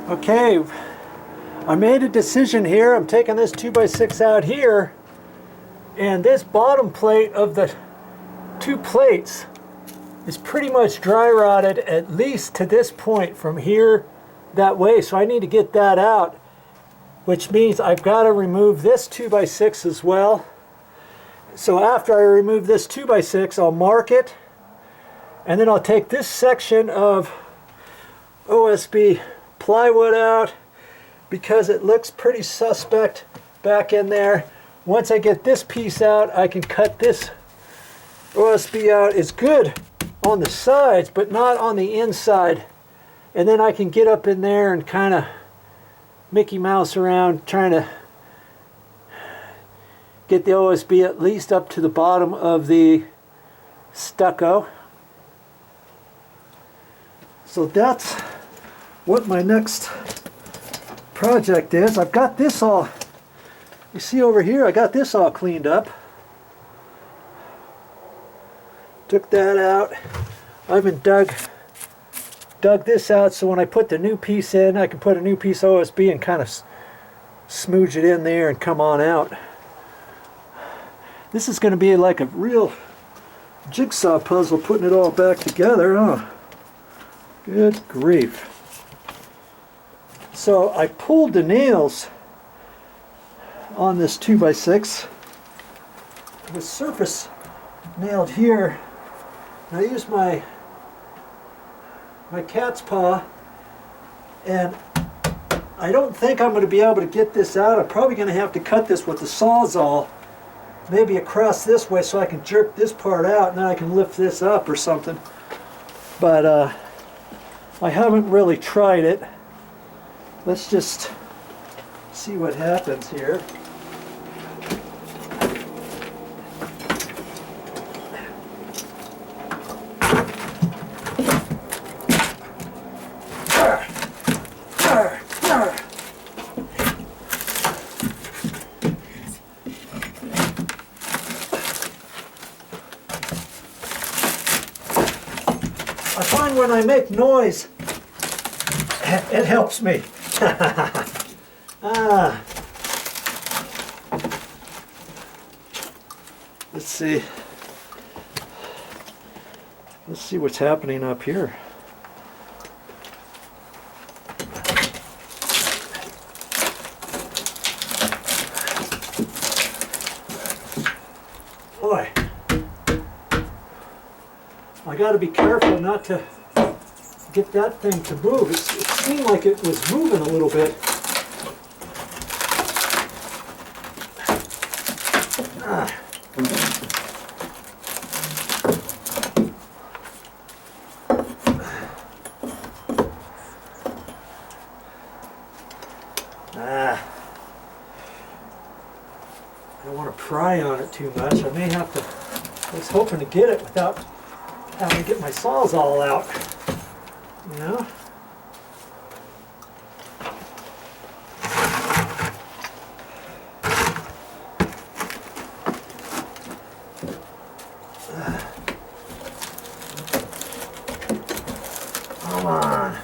Okay, I made a decision here. I'm taking this 2x6 out here, and this bottom plate of the two plates is pretty much dry rotted, at least to this point from here that way. So I need to get that out, which means I've got to remove this 2x6 as well. So after I remove this 2x6, I'll mark it, and then I'll take this section of OSB plywood out because it looks pretty suspect back in there. Once I get this piece out, I can cut this OSB out. It's good on the sides, but not on the inside. And then I can get up in there and kind of Mickey Mouse around, trying to get the OSB at least up to the bottom of the stucco. So that's what my next project is. I've got this all, you see over here, I got this all cleaned up. Took that out. I even dug this out so when I put the new piece in, I can put a new piece of OSB and kind of smooge it in there and come on out. This is going to be like a real jigsaw puzzle putting it all back together. Oh, good grief. So I pulled the nails on this 2x6. It was surface nailed here. And I used my cat's paw, and I don't think I'm going to be able to get this out. I'm probably going to have to cut this with the Sawzall, maybe across this way so I can jerk this part out and then I can lift this up or something. But I haven't really tried it. Let's just see what happens here. I find when I make noise, it helps me. Let's see. Let's see what's happening up here. Boy, I got to be careful not to get that thing to move. It seemed like it was moving a little bit. I don't want to pry on it too much. I may have to, I was hoping to get it without having to get my Sawzall out, you know? Come on.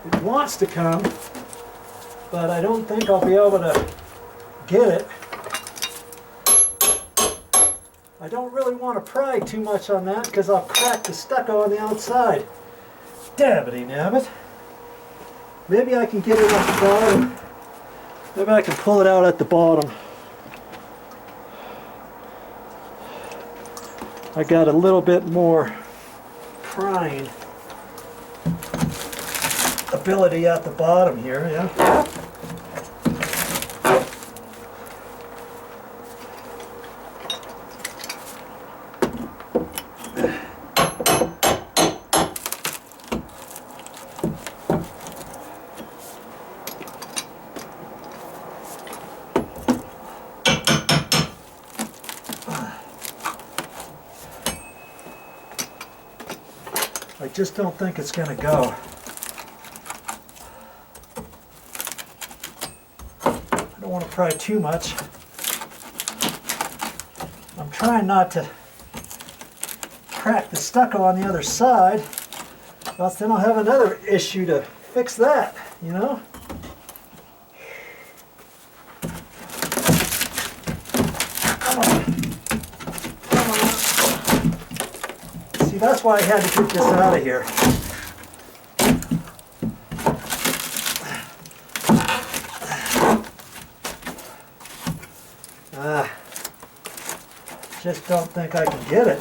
It wants to come, but I don't think I'll be able to get it. I don't really want to pry too much on that because I'll crack the stucco on the outside. Dabbity nabbit. Maybe I can get it at the bottom. Maybe I can pull it out at the bottom. I got a little bit more prying ability at the bottom here, yeah. I just don't think it's going to go. I don't want to pry too much. I'm trying not to crack the stucco on the other side, else then I'll have another issue to fix that, you know? Come on. Come on. See, that's why I had to get this out of here. Just don't think I can get it.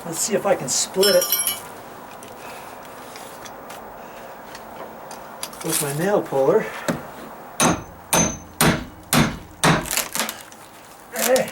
Let's see if I can split it with my nail puller. Hey.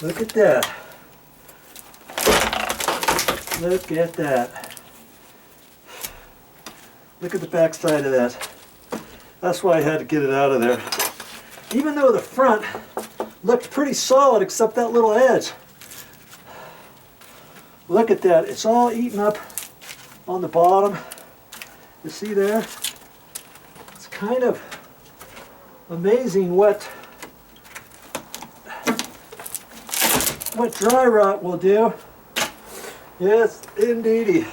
Look at that. Look at that. Look at the back side of that. That's why I had to get it out of there. Even though the front looked pretty solid except that little edge. Look at that. It's all eaten up on the bottom. You see there? It's kind of amazing what dry rot will do. Yes, indeedy.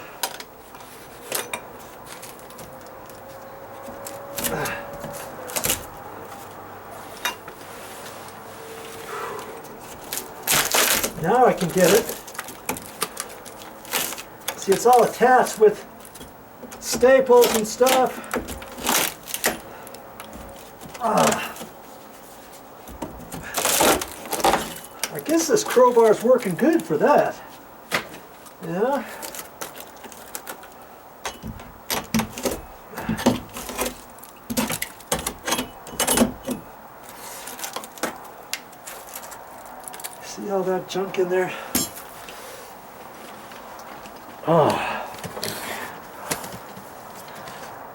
Now I can get it. See, it's all attached with staples and stuff. I guess this crowbar is working good for that. Yeah. See all that junk in there? Oh.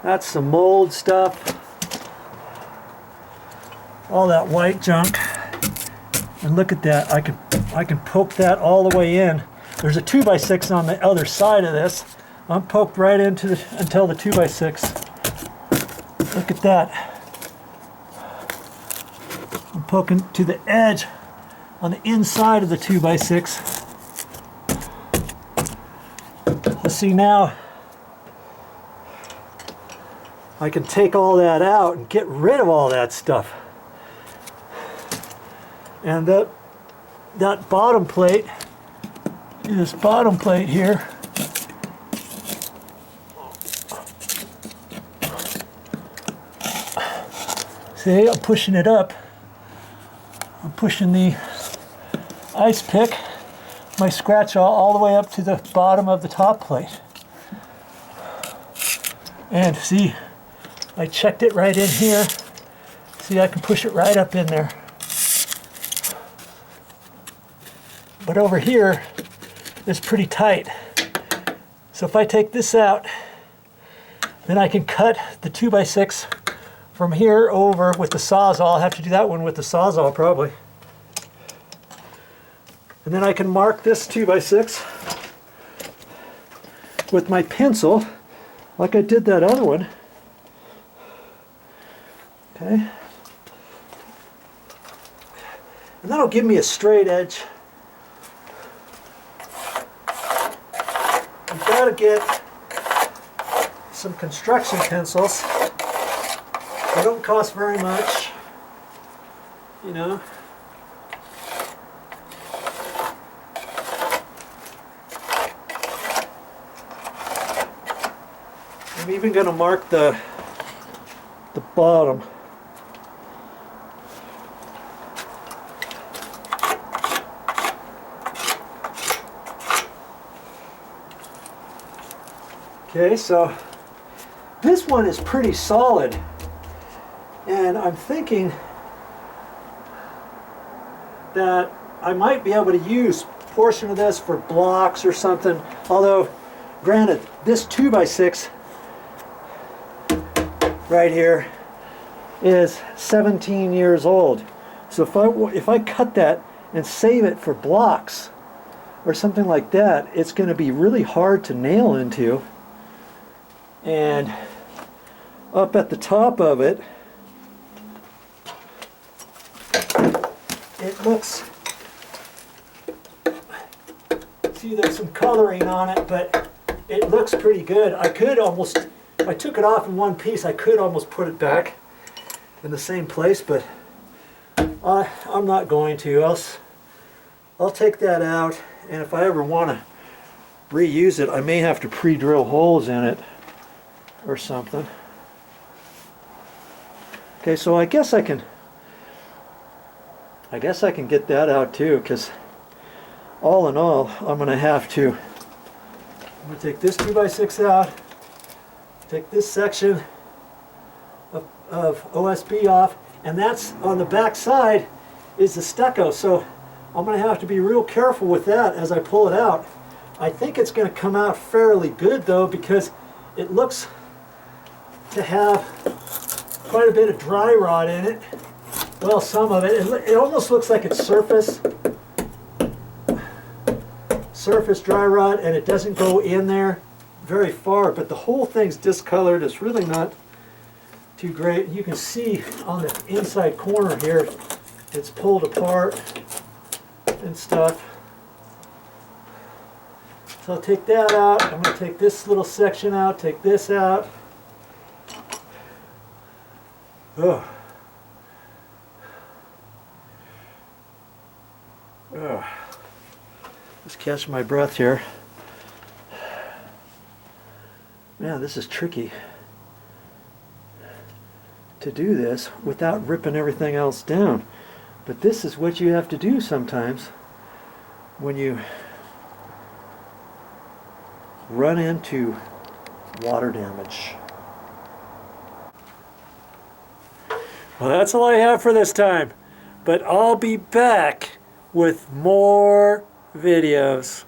That's some mold stuff. All that white junk. And look at that. I can poke that all the way in. There's a 2x6 on the other side of this. I'm poked right into until the 2x6. Look at that. I'm poking to the edge on the inside of the 2x6. Let's see now. I can take all that out and get rid of all that stuff. And that bottom plate, this bottom plate here, see, I'm pushing it up. I'm pushing the ice pick, my scratch all the way up to the bottom of the top plate. And see, I checked it right in here. See, I can push it right up in there. But over here, it's pretty tight. So if I take this out, then I can cut the 2x6 from here over with the Sawzall. I'll have to do that one with the Sawzall probably. And then I can mark this 2x6 with my pencil, like I did that other one. Okay. And that'll give me a straight edge. You've got to get some construction pencils. They don't cost very much, you know. I'm even going to mark the Okay, so this one is pretty solid, and I'm thinking that I might be able to use a portion of this for blocks or something, although granted this 2x6 right here is 17 years old. So if I cut that and save it for blocks or something like that, it's going to be really hard to nail into. And up at the top of it, it looks, see there's some coloring on it, but it looks pretty good. I could almost, if I took it off in one piece, I could almost put it back in the same place, but I'm not going to. I'll take that out, and if I ever want to reuse it, I may have to pre-drill holes in it or something. Okay, so I guess I can get that out too, because all in all, I'm going to take this 2x6 out, take this section of OSB off, and that's on the back side is the stucco, so I'm going to have to be real careful with that as I pull it out. I think it's going to come out fairly good though, because it looks to have quite a bit of dry rot in it. Well, some of it. It almost looks like it's surface dry rot, and it doesn't go in there very far, but the whole thing's discolored. It's really not too great. You can see on the inside corner here, it's pulled apart and stuff. So I'll take that out. I'm going to take this little section out, take this out. Ugh. Ugh. Just catch my breath here. Man, this is tricky to do this without ripping everything else down. But this is what you have to do sometimes when you run into water damage. Well, that's all I have for this time, but I'll be back with more videos.